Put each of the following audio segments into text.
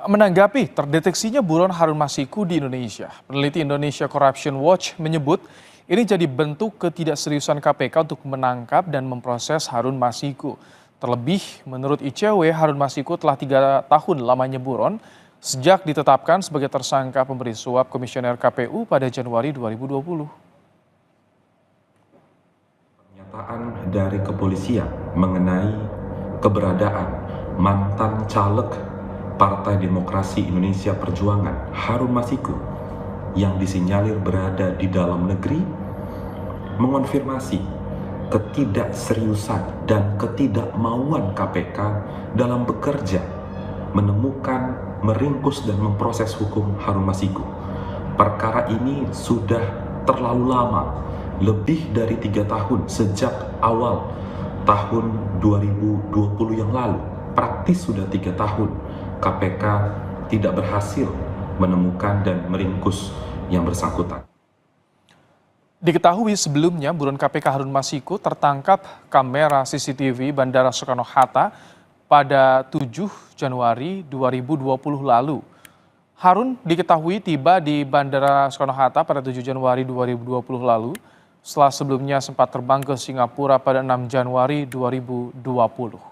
Menanggapi terdeteksinya buron Harun Masiku di Indonesia, peneliti Indonesia Corruption Watch menyebut ini jadi bentuk ketidakseriusan KPK untuk menangkap dan memproses Harun Masiku. Terlebih, menurut ICW, Harun Masiku telah 3 tahun lamanya buron sejak ditetapkan sebagai tersangka pemberi suap komisioner KPU pada Januari 2020. Pernyataan dari kepolisian mengenai keberadaan mantan caleg Partai Demokrasi Indonesia Perjuangan Harun Masiku yang disinyalir berada di dalam negeri mengonfirmasi ketidakseriusan dan ketidakmauan KPK dalam bekerja menemukan, meringkus dan memproses hukum Harun Masiku. Perkara ini sudah terlalu lama, lebih dari 3 tahun sejak awal tahun 2020 yang lalu. Praktis sudah 3 tahun KPK tidak berhasil menemukan dan meringkus yang bersangkutan. Diketahui sebelumnya buron KPK Harun Masiku tertangkap kamera CCTV Bandara Soekarno-Hatta pada 7 Januari 2020 lalu. Harun diketahui tiba di Bandara Soekarno-Hatta pada 7 Januari 2020 lalu setelah sebelumnya sempat terbang ke Singapura pada 6 Januari 2020.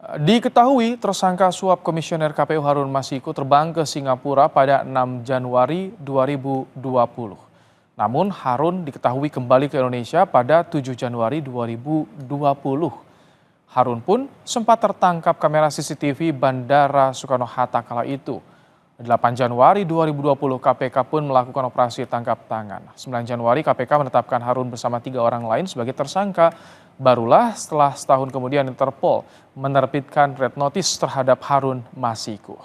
Diketahui tersangka suap komisioner KPU Harun Masiku terbang ke Singapura pada 6 Januari 2020. Namun Harun diketahui kembali ke Indonesia pada 7 Januari 2020. Harun pun sempat tertangkap kamera CCTV Bandara Soekarno-Hatta kala itu. 8 Januari 2020 KPK pun melakukan operasi tangkap tangan. 9 Januari KPK menetapkan Harun bersama 3 orang lain sebagai tersangka. Barulah setelah setahun kemudian Interpol menerbitkan red notice terhadap Harun Masiku.